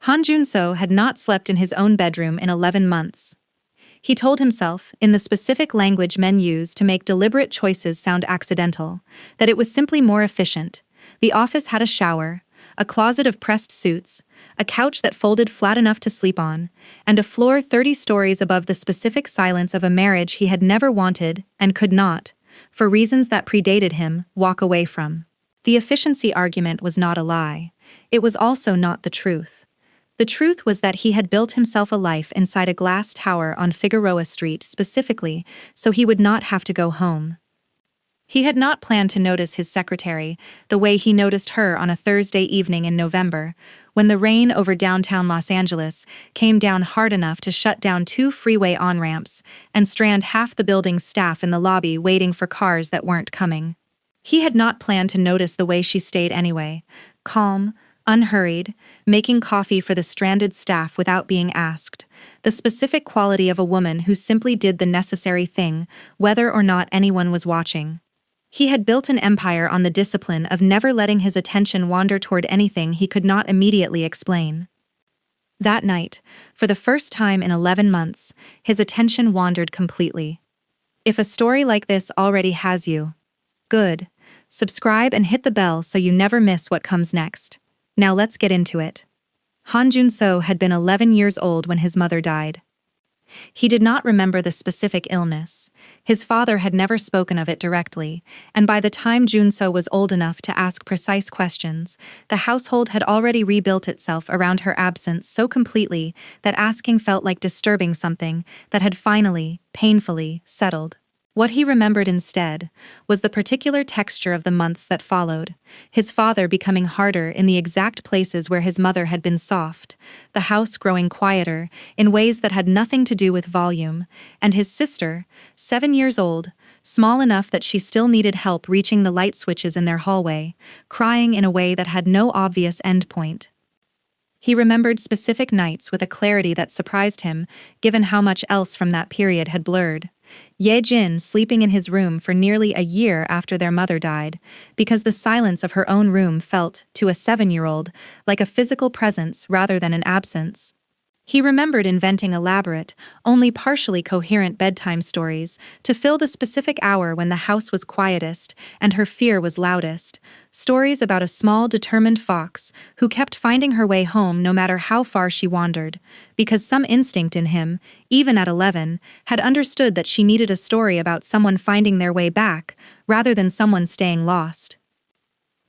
Hanjuno had not slept in his own bedroom in 11 months. He told himself, in the specific language men use to make deliberate choices sound accidental, that it was simply more efficient. The office had a shower, a closet of pressed suits, a couch that folded flat enough to sleep on, and a floor 30 stories above the specific silence of a marriage he had never wanted and could not, for reasons that predated him, walk away from. The efficiency argument was not a lie. It was also not the truth. The truth was that he had built himself a life inside a glass tower on Figueroa Street specifically so he would not have to go home. He had not planned to notice his secretary the way he noticed her on a Thursday evening in November, when the rain over downtown Los Angeles came down hard enough to shut down 2 freeway on-ramps and strand half the building's staff in the lobby waiting for cars that weren't coming. He had not planned to notice the way she stayed anyway, calm, unhurried, making coffee for the stranded staff without being asked, the specific quality of a woman who simply did the necessary thing, whether or not anyone was watching. He had built an empire on the discipline of never letting his attention wander toward anything he could not immediately explain. That night, for the first time in 11 months, his attention wandered completely. If a story like this already has you, good. Subscribe and hit the bell so you never miss what comes next. Now let's get into it. Joon-seo had been 11 years old when his mother died. He did not remember the specific illness. His father had never spoken of it directly, and by the time Joon-seo was old enough to ask precise questions, the household had already rebuilt itself around her absence so completely that asking felt like disturbing something that had finally, painfully, settled. What he remembered instead was the particular texture of the months that followed, his father becoming harder in the exact places where his mother had been soft, the house growing quieter in ways that had nothing to do with volume, and his sister, 7 years old, small enough that she still needed help reaching the light switches in their hallway, crying in a way that had no obvious endpoint. He remembered specific nights with a clarity that surprised him, given how much else from that period had blurred. Ye-jin sleeping in his room for nearly a year after their mother died, because the silence of her own room felt, to a 7-year-old, like a physical presence rather than an absence. He remembered inventing elaborate, only partially coherent bedtime stories to fill the specific hour when the house was quietest and her fear was loudest, stories about a small, determined fox who kept finding her way home no matter how far she wandered, because some instinct in him, even at 11, had understood that she needed a story about someone finding their way back, rather than someone staying lost.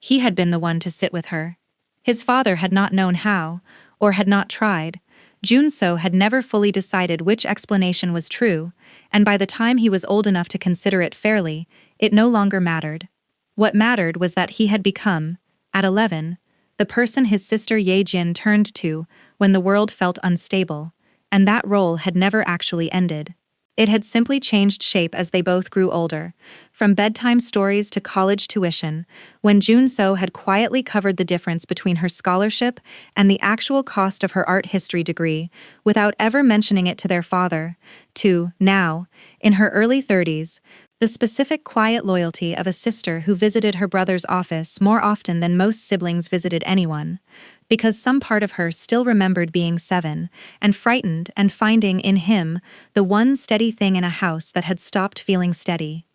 He had been the one to sit with her. His father had not known how, or had not tried. Joon-seo had never fully decided which explanation was true, and by the time he was old enough to consider it fairly, it no longer mattered. What mattered was that he had become, at 11, the person his sister Ye-jin turned to when the world felt unstable, and that role had never actually ended. It had simply changed shape as they both grew older, from bedtime stories to college tuition, when Joon-seo had quietly covered the difference between her scholarship and the actual cost of her art history degree, without ever mentioning it to their father, to, now, in her early 30s, the specific quiet loyalty of a sister who visited her brother's office more often than most siblings visited anyone, because some part of her still remembered being 7, and frightened and finding in him the one steady thing in a house that had stopped feeling steady.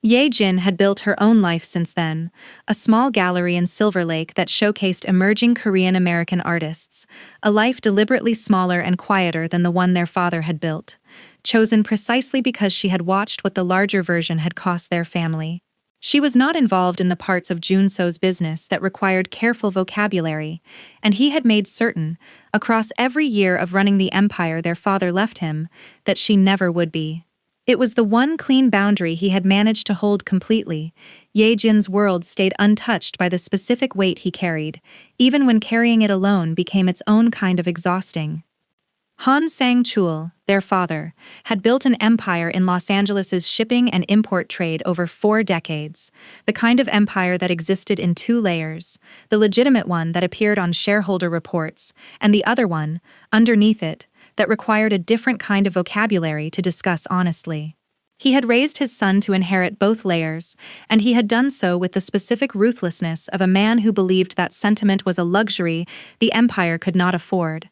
Ye-jin had built her own life since then, a small gallery in Silver Lake that showcased emerging Korean-American artists, a life deliberately smaller and quieter than the one their father had built, chosen precisely because she had watched what the larger version had cost their family. She was not involved in the parts of Joon-seo's business that required careful vocabulary, and he had made certain, across every year of running the empire their father left him, that she never would be. It was the one clean boundary he had managed to hold completely. Ye-jin's world stayed untouched by the specific weight he carried, even when carrying it alone became its own kind of exhausting. Han Sang-chul, their father, had built an empire in Los Angeles's shipping and import trade over 4 decades, the kind of empire that existed in 2 layers, the legitimate one that appeared on shareholder reports, and the other one, underneath it, that required a different kind of vocabulary to discuss honestly. He had raised his son to inherit both layers, and he had done so with the specific ruthlessness of a man who believed that sentiment was a luxury the empire could not afford.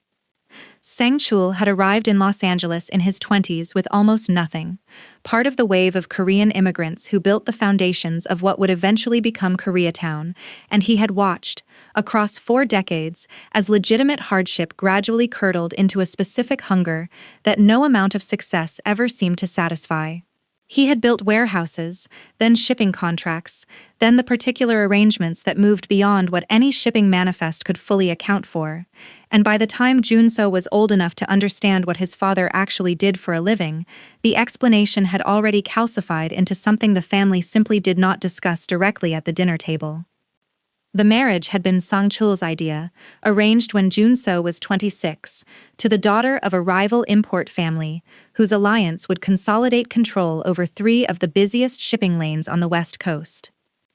Sang-chul had arrived in Los Angeles in his 20s with almost nothing, part of the wave of Korean immigrants who built the foundations of what would eventually become Koreatown, and he had watched, across 4 decades, as legitimate hardship gradually curdled into a specific hunger that no amount of success ever seemed to satisfy. He had built warehouses, then shipping contracts, then the particular arrangements that moved beyond what any shipping manifest could fully account for, and by the time Joon-seo was old enough to understand what his father actually did for a living, the explanation had already calcified into something the family simply did not discuss directly at the dinner table. The marriage had been Sang-chul's idea, arranged when Joon-seo was 26, to the daughter of a rival import family, whose alliance would consolidate control over 3 of the busiest shipping lanes on the West Coast.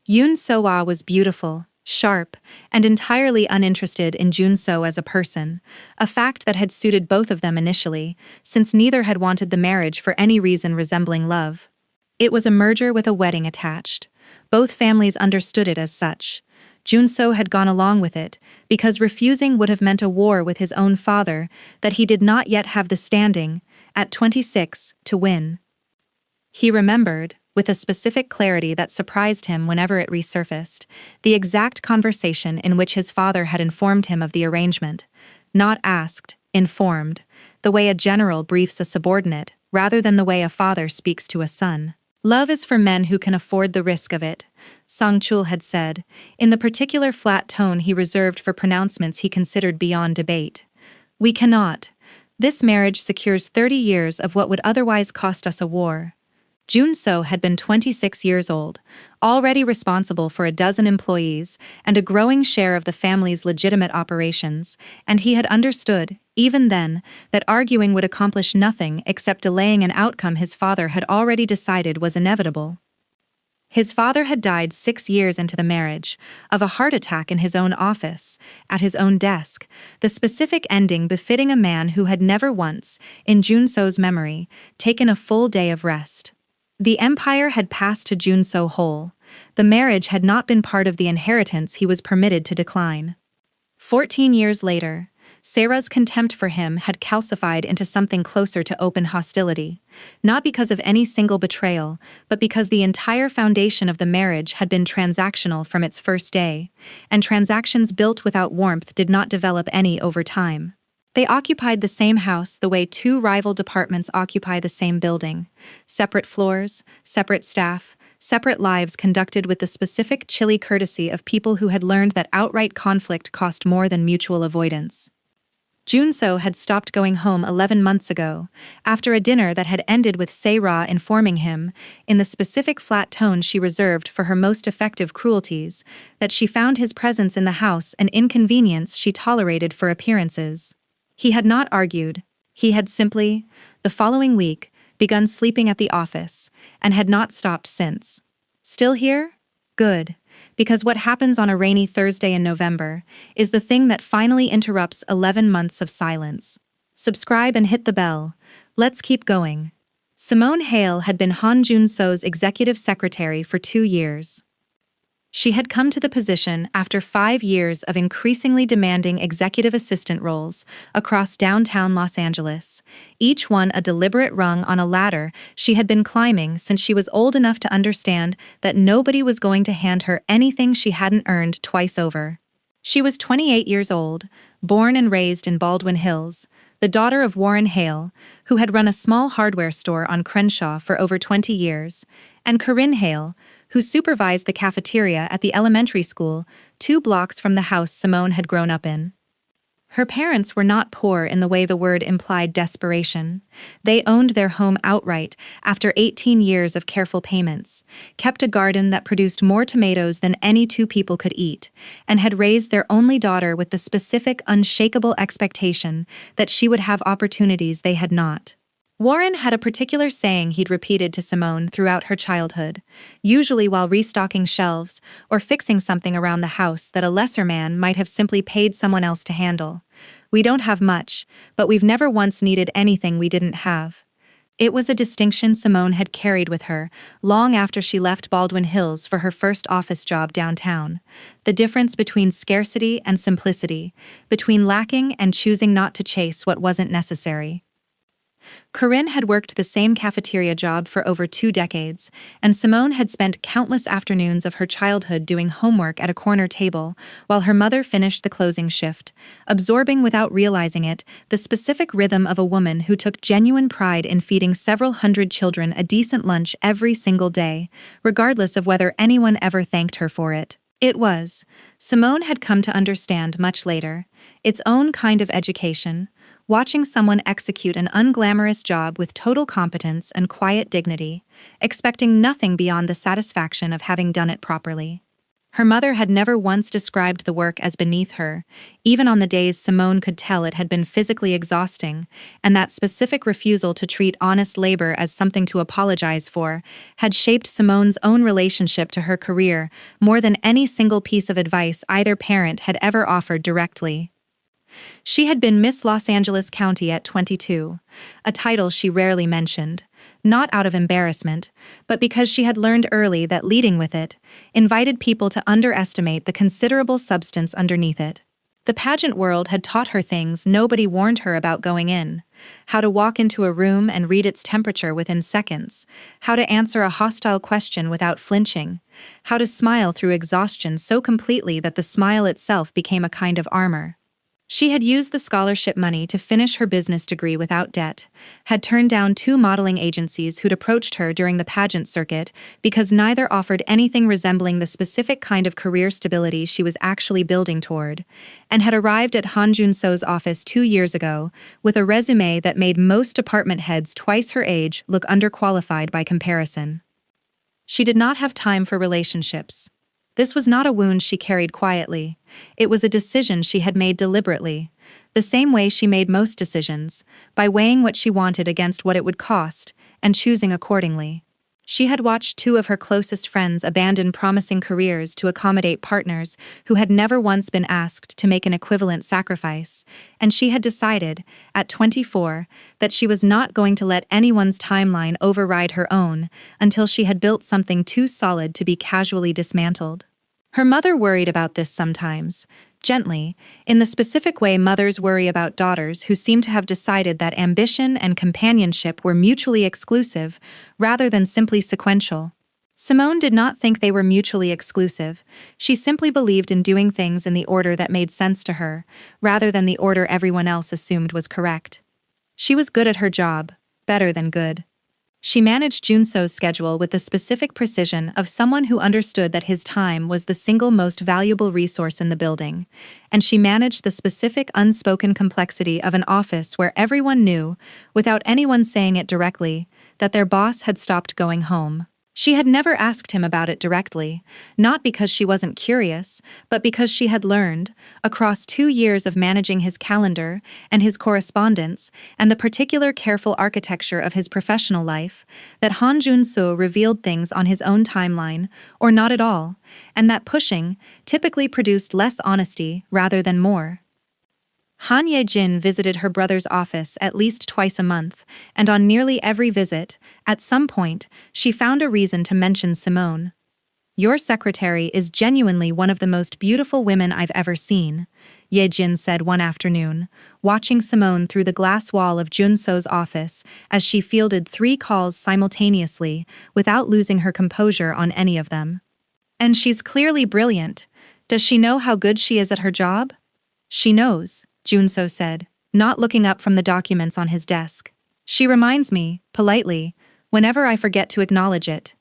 Yoon-seo was beautiful, sharp, and entirely uninterested in Joon-seo as a person, a fact that had suited both of them initially, since neither had wanted the marriage for any reason resembling love. It was a merger with a wedding attached. Both families understood it as such. Joon-seo had gone along with it, because refusing would have meant a war with his own father that he did not yet have the standing, at 26, to win. He remembered, with a specific clarity that surprised him whenever it resurfaced, the exact conversation in which his father had informed him of the arrangement. Not asked, informed, the way a general briefs a subordinate, rather than the way a father speaks to a son. Love is for men who can afford the risk of it, Sang-chul had said, in the particular flat tone he reserved for pronouncements he considered beyond debate. We cannot. This marriage secures 30 years of what would otherwise cost us a war. Joon-seo had been 26 years old, already responsible for a dozen employees and a growing share of the family's legitimate operations, and he had understood, even then, that arguing would accomplish nothing except delaying an outcome his father had already decided was inevitable. His father had died 6 years into the marriage, of a heart attack in his own office, at his own desk, the specific ending befitting a man who had never once, in Joon-seo's memory, taken a full day of rest. The empire had passed to Joon-seo whole. The marriage had not been part of the inheritance he was permitted to decline. 14 years later, Sarah's contempt for him had calcified into something closer to open hostility, not because of any single betrayal, but because the entire foundation of the marriage had been transactional from its first day, and transactions built without warmth did not develop any over time. They occupied the same house the way 2 rival departments occupy the same building: separate floors, separate staff, separate lives conducted with the specific chilly courtesy of people who had learned that outright conflict cost more than mutual avoidance. Joon-seo had stopped going home 11 months ago, after a dinner that had ended with Se-ra informing him, in the specific flat tone she reserved for her most effective cruelties, that she found his presence in the house an inconvenience she tolerated for appearances. He had not argued. He had simply, the following week, begun sleeping at the office, and had not stopped since. Still here? Good. Because what happens on a rainy Thursday in November is the thing that finally interrupts 11 months of silence. Subscribe and hit the bell. Let's keep going. Simone Hale had been Hanjuno's executive secretary for 2 years. She had come to the position after 5 years of increasingly demanding executive assistant roles across downtown Los Angeles, each one a deliberate rung on a ladder she had been climbing since she was old enough to understand that nobody was going to hand her anything she hadn't earned twice over. She was 28 years old, born and raised in Baldwin Hills, the daughter of Warren Hale, who had run a small hardware store on Crenshaw for over 20 years, and Corinne Hale, who supervised the cafeteria at the elementary school 2 blocks from the house Simone had grown up in. Her parents were not poor in the way the word implied desperation. They owned their home outright after 18 years of careful payments, kept a garden that produced more tomatoes than any 2 people could eat, and had raised their only daughter with the specific, unshakable expectation that she would have opportunities they had not. Warren had a particular saying he'd repeated to Simone throughout her childhood, usually while restocking shelves or fixing something around the house that a lesser man might have simply paid someone else to handle. We don't have much, but we've never once needed anything we didn't have. It was a distinction Simone had carried with her long after she left Baldwin Hills for her first office job downtown. The difference between scarcity and simplicity, between lacking and choosing not to chase what wasn't necessary. Corinne had worked the same cafeteria job for over 2 decades, and Simone had spent countless afternoons of her childhood doing homework at a corner table while her mother finished the closing shift, absorbing without realizing it the specific rhythm of a woman who took genuine pride in feeding several hundred children a decent lunch every single day, regardless of whether anyone ever thanked her for it. It was, Simone had come to understand much later, its own kind of education. Watching someone execute an unglamorous job with total competence and quiet dignity, expecting nothing beyond the satisfaction of having done it properly. Her mother had never once described the work as beneath her, even on the days Simone could tell it had been physically exhausting, and that specific refusal to treat honest labor as something to apologize for had shaped Simone's own relationship to her career more than any single piece of advice either parent had ever offered directly. She had been Miss Los Angeles County at 22, a title she rarely mentioned, not out of embarrassment, but because she had learned early that leading with it invited people to underestimate the considerable substance underneath it. The pageant world had taught her things nobody warned her about going in: how to walk into a room and read its temperature within seconds, how to answer a hostile question without flinching, how to smile through exhaustion so completely that the smile itself became a kind of armor. She had used the scholarship money to finish her business degree without debt, had turned down 2 modeling agencies who'd approached her during the pageant circuit because neither offered anything resembling the specific kind of career stability she was actually building toward, and had arrived at Hanjuno's office 2 years ago with a resume that made most department heads twice her age look underqualified by comparison. She did not have time for relationships. This was not a wound she carried quietly. It was a decision she had made deliberately, the same way she made most decisions, by weighing what she wanted against what it would cost, and choosing accordingly. She had watched 2 of her closest friends abandon promising careers to accommodate partners who had never once been asked to make an equivalent sacrifice, and she had decided, at 24, that she was not going to let anyone's timeline override her own until she had built something too solid to be casually dismantled. Her mother worried about this sometimes, gently, in the specific way mothers worry about daughters who seem to have decided that ambition and companionship were mutually exclusive, rather than simply sequential. Simone did not think they were mutually exclusive. She simply believed in doing things in the order that made sense to her, rather than the order everyone else assumed was correct. She was good at her job, better than good. She managed Joon-seo's schedule with the specific precision of someone who understood that his time was the single most valuable resource in the building, and she managed the specific unspoken complexity of an office where everyone knew, without anyone saying it directly, that their boss had stopped going home. She had never asked him about it directly, not because she wasn't curious, but because she had learned, across 2 years of managing his calendar and his correspondence and the particular careful architecture of his professional life, that Hanjuno revealed things on his own timeline, or not at all, and that pushing typically produced less honesty rather than more. Han Ye-jin visited her brother's office at least twice a month, and on nearly every visit, at some point, she found a reason to mention Simone. "Your secretary is genuinely one of the most beautiful women I've ever seen," Ye-jin said one afternoon, watching Simone through the glass wall of Joon-seo's office as she fielded 3 calls simultaneously without losing her composure on any of them. "And she's clearly brilliant. Does she know how good she is at her job?" "She knows," Joon-seo said, not looking up from the documents on his desk. "She reminds me, politely, whenever I forget to acknowledge it."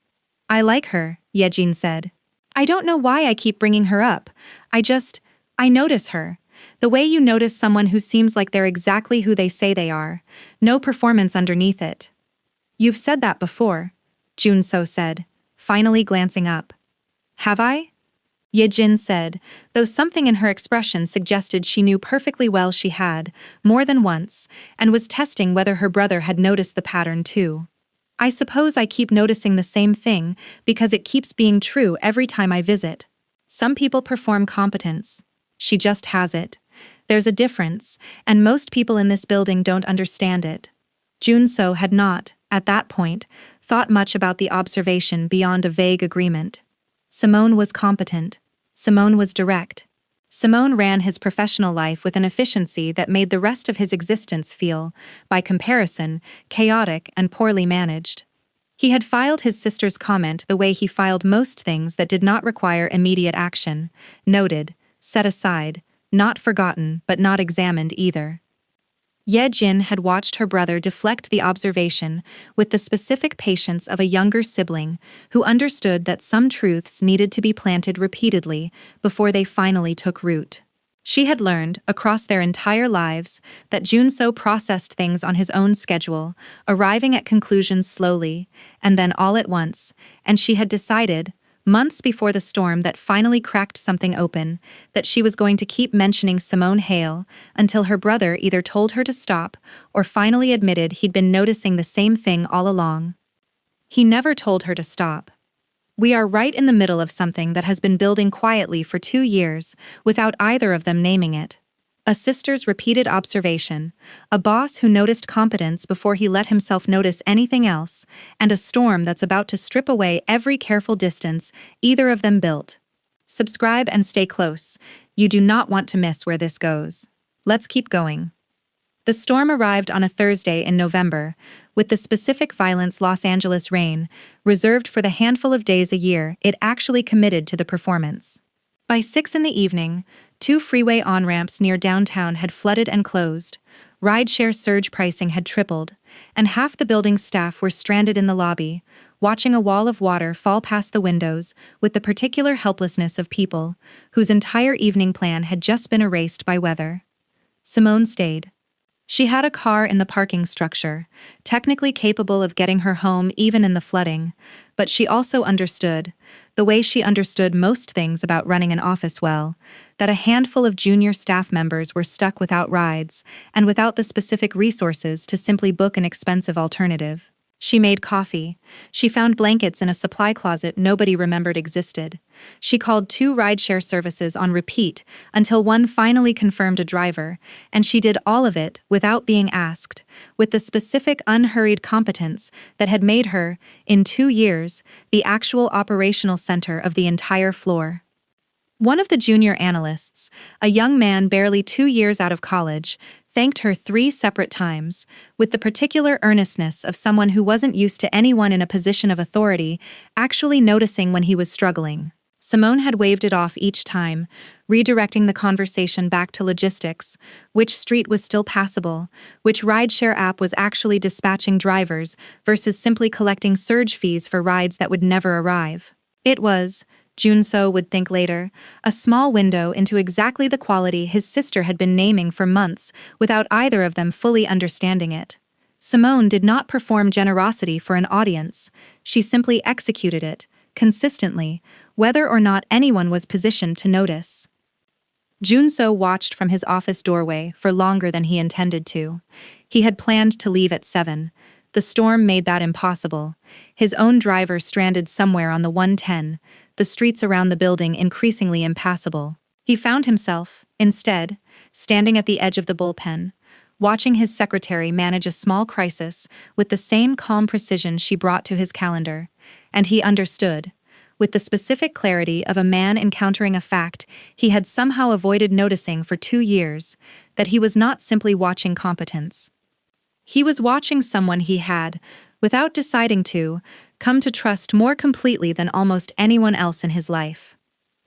"I like her," Ye-jin said. "I don't know why I keep bringing her up. I notice her. The way you notice someone who seems like they're exactly who they say they are. No performance underneath it." "You've said that before," Joon-seo said, finally glancing up. "Have I?" Ye-jin said, though something in her expression suggested she knew perfectly well she had, more than once, and was testing whether her brother had noticed the pattern too. "I suppose I keep noticing the same thing because it keeps being true every time I visit. Some people perform competence. She just has it. There's a difference, and most people in this building don't understand it." Joon-seo had not, at that point, thought much about the observation beyond a vague agreement. Simone was competent. Simone was direct. Simone ran his professional life with an efficiency that made the rest of his existence feel, by comparison, chaotic and poorly managed. He had filed his sister's comment the way he filed most things that did not require immediate action: noted, set aside, not forgotten but not examined either. Ye Jin had watched her brother deflect the observation with the specific patience of a younger sibling who understood that some truths needed to be planted repeatedly before they finally took root. She had learned, across their entire lives, that Joon-seo processed things on his own schedule, arriving at conclusions slowly, and then all at once, and she had decided, months before the storm that finally cracked something open, that she was going to keep mentioning Simone Hale until her brother either told her to stop or finally admitted he'd been noticing the same thing all along. He never told her to stop. We are right in the middle of something that has been building quietly for 2 years, without either of them naming it. A sister's repeated observation, a boss who noticed competence before he let himself notice anything else, and a storm that's about to strip away every careful distance either of them built. Subscribe and stay close. You do not want to miss where this goes. Let's keep going. The storm arrived on a Thursday in November, with the specific violence Los Angeles rain, reserved for the handful of days a year it actually committed to the performance. By 6 in the evening, 2 freeway on-ramps near downtown had flooded and closed, rideshare surge pricing had tripled, and half the building's staff were stranded in the lobby, watching a wall of water fall past the windows with the particular helplessness of people whose entire evening plan had just been erased by weather. Simone stayed. She had a car in the parking structure, technically capable of getting her home even in the flooding, but she also understood, the way she understood most things about running an office well, that a handful of junior staff members were stuck without rides and without the specific resources to simply book an expensive alternative. She made coffee. She found blankets in a supply closet nobody remembered existed. She called 2 rideshare services on repeat until one finally confirmed a driver, and she did all of it without being asked, with the specific unhurried competence that had made her, in 2 years, the actual operational center of the entire floor. One of the junior analysts, a young man barely 2 years out of college, thanked her 3 separate times, with the particular earnestness of someone who wasn't used to anyone in a position of authority actually noticing when he was struggling. Simone had waved it off each time, redirecting the conversation back to logistics: which street was still passable, which rideshare app was actually dispatching drivers versus simply collecting surge fees for rides that would never arrive. It was, Joon-seo would think later, a small window into exactly the quality his sister had been naming for months without either of them fully understanding it. Simone did not perform generosity for an audience, she simply executed it, consistently, whether or not anyone was positioned to notice. Joon-seo watched from his office doorway for longer than he intended to. He had planned to leave at 7. The storm made that impossible. His own driver stranded somewhere on the 110, the streets around the building increasingly impassable. He found himself, instead, standing at the edge of the bullpen, watching his secretary manage a small crisis with the same calm precision she brought to his calendar, and he understood, with the specific clarity of a man encountering a fact he had somehow avoided noticing for 2 years, that he was not simply watching competence. He was watching someone he had, without deciding to, come to trust more completely than almost anyone else in his life.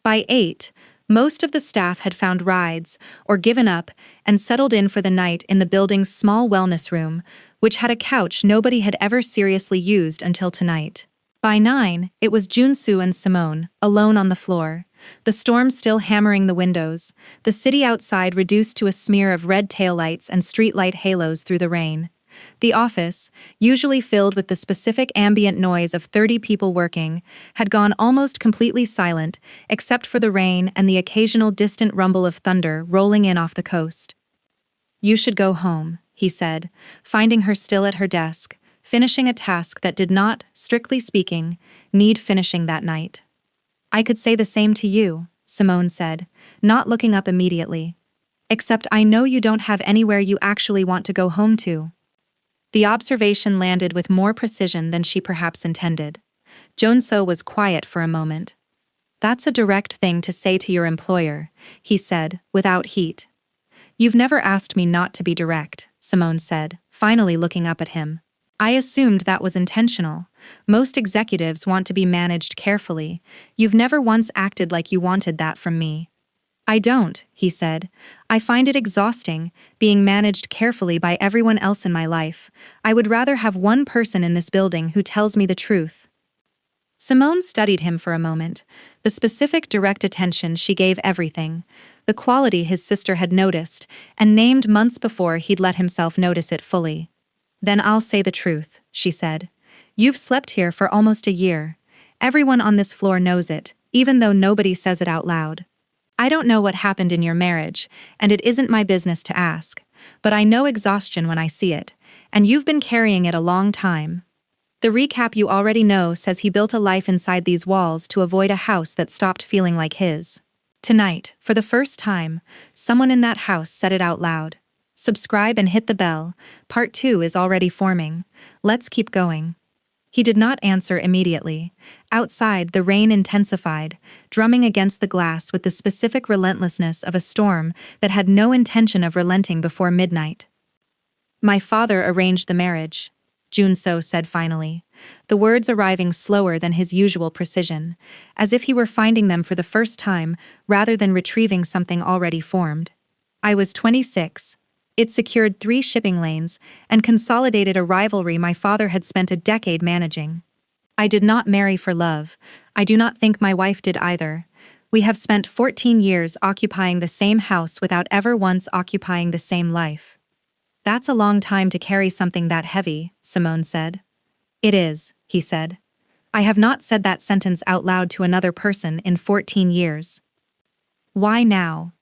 By 8, most of the staff had found rides, or given up, and settled in for the night in the building's small wellness room, which had a couch nobody had ever seriously used until tonight. By 9, it was Joon-seo and Simone, alone on the floor, the storm still hammering the windows, the city outside reduced to a smear of red taillights and streetlight halos through the rain. The office, usually filled with the specific ambient noise of 30 people working, had gone almost completely silent except for the rain and the occasional distant rumble of thunder rolling in off the coast. "You should go home," he said, finding her still at her desk, finishing a task that did not, strictly speaking, need finishing that night. "I could say the same to you," Simone said, not looking up immediately. "Except I know you don't have anywhere you actually want to go home to." The observation landed with more precision than she perhaps intended. Joon-seo was quiet for a moment. "That's a direct thing to say to your employer," he said, without heat. "You've never asked me not to be direct," Simone said, finally looking up at him. "I assumed that was intentional. Most executives want to be managed carefully. You've never once acted like you wanted that from me." "I don't," he said. "I find it exhausting, being managed carefully by everyone else in my life. I would rather have one person in this building who tells me the truth." Simone studied him for a moment, the specific direct attention she gave everything, the quality his sister had noticed and named months before he'd let himself notice it fully. "Then I'll say the truth," she said. "You've slept here for almost a year. Everyone on this floor knows it, even though nobody says it out loud. I don't know what happened in your marriage, and it isn't my business to ask, but I know exhaustion when I see it, and you've been carrying it a long time. The recap you already know says he built a life inside these walls to avoid a house that stopped feeling like his. Tonight, for the first time, someone in that house said it out loud. Subscribe and hit the bell. Part 2 is already forming. Let's keep going." He did not answer immediately. Outside, the rain intensified, drumming against the glass with the specific relentlessness of a storm that had no intention of relenting before midnight. "My father arranged the marriage," Joon-seo said finally, the words arriving slower than his usual precision, as if he were finding them for the first time rather than retrieving something already formed. "I was 26. It secured 3 shipping lanes and consolidated a rivalry my father had spent a decade managing. I did not marry for love. I do not think my wife did either. We have spent 14 years occupying the same house without ever once occupying the same life." "That's a long time to carry something that heavy," Simone said. "It is," he said. "I have not said that sentence out loud to another person in 14 years. Why now?"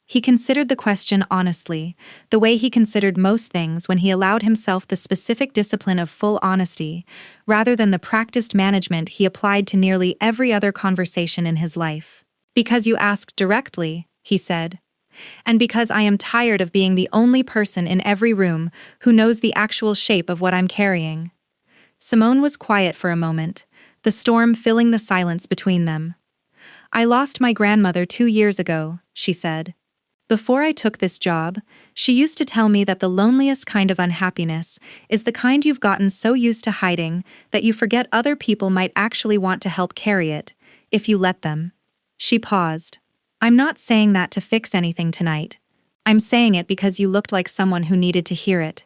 He considered the question honestly, the way he considered most things when he allowed himself the specific discipline of full honesty, rather than the practiced management he applied to nearly every other conversation in his life. "Because you asked directly," he said. "And because I am tired of being the only person in every room who knows the actual shape of what I'm carrying." Simone was quiet for a moment, the storm filling the silence between them. "I lost my grandmother 2 years ago," she said. "Before I took this job, she used to tell me that the loneliest kind of unhappiness is the kind you've gotten so used to hiding that you forget other people might actually want to help carry it, if you let them." She paused. "I'm not saying that to fix anything tonight. I'm saying it because you looked like someone who needed to hear it."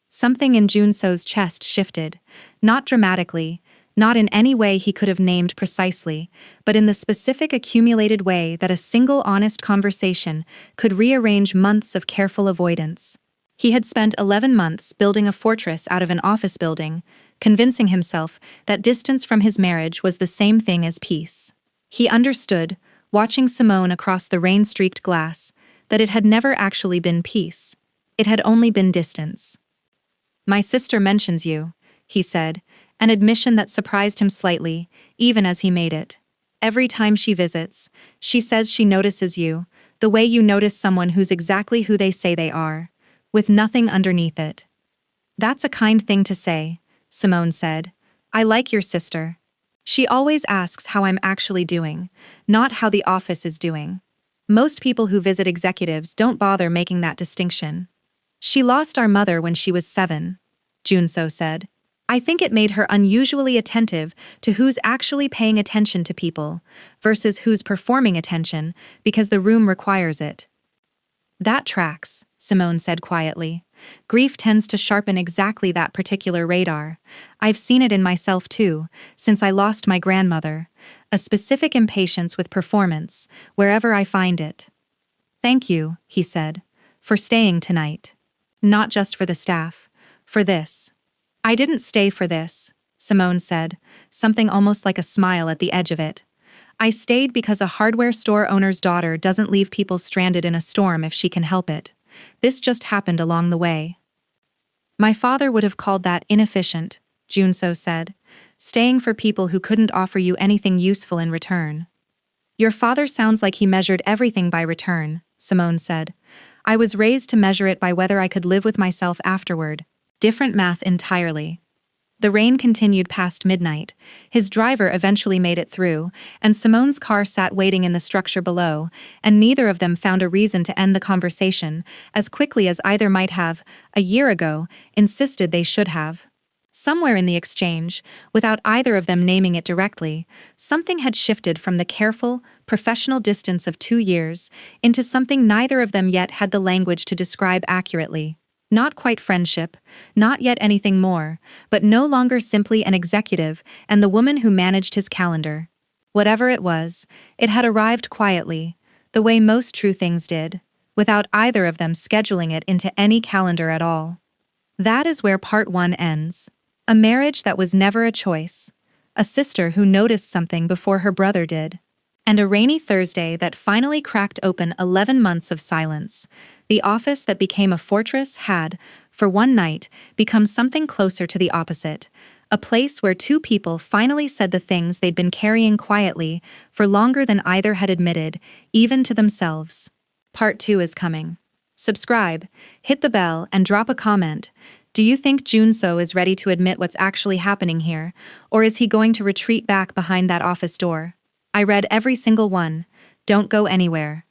Something in Joon-seo's chest shifted, not dramatically, not in any way he could have named precisely, but in the specific accumulated way that a single honest conversation could rearrange months of careful avoidance. He had spent 11 months building a fortress out of an office building, convincing himself that distance from his marriage was the same thing as peace. He understood, watching Simone across the rain-streaked glass, that it had never actually been peace. It had only been distance. "My sister mentions you," he said, an admission that surprised him slightly, even as he made it. "Every time she visits, she says she notices you, the way you notice someone who's exactly who they say they are, with nothing underneath it." "That's a kind thing to say," Simone said. "I like your sister. She always asks how I'm actually doing, not how the office is doing. Most people who visit executives don't bother making that distinction." "She lost our mother when she was 7, Joon-seo said. "I think it made her unusually attentive to who's actually paying attention to people, versus who's performing attention because the room requires it." "That tracks," Simone said quietly. "Grief tends to sharpen exactly that particular radar. I've seen it in myself too, since I lost my grandmother. A specific impatience with performance, wherever I find it." "Thank you," he said, "for staying tonight. Not just for the staff. For this." "I didn't stay for this," Simone said, something almost like a smile at the edge of it. "I stayed because a hardware store owner's daughter doesn't leave people stranded in a storm if she can help it. This just happened along the way." "My father would have called that inefficient," Joon-seo said, "staying for people who couldn't offer you anything useful in return." "Your father sounds like he measured everything by return," Simone said. "I was raised to measure it by whether I could live with myself afterward. Different math entirely. The rain continued past midnight. His driver eventually made it through, and Simone's car sat waiting in the structure below, and neither of them found a reason to end the conversation as quickly as either might have, a year ago, insisted they should have. Somewhere in the exchange, without either of them naming it directly, something had shifted from the careful, professional distance of 2 years into something neither of them yet had the language to describe accurately. Not quite friendship, not yet anything more, but no longer simply an executive and the woman who managed his calendar. Whatever it was, it had arrived quietly, the way most true things did, without either of them scheduling it into any calendar at all. That is where part 1 ends. A marriage that was never a choice. A sister who noticed something before her brother did. And a rainy Thursday that finally cracked open 11 months of silence. The office that became a fortress had, for one night, become something closer to the opposite. A place where two people finally said the things they'd been carrying quietly for longer than either had admitted, even to themselves. Part 2 is coming. Subscribe, hit the bell, and drop a comment. Do you think Joon-seo is ready to admit what's actually happening here, or is he going to retreat back behind that office door? I read every single one. Don't go anywhere.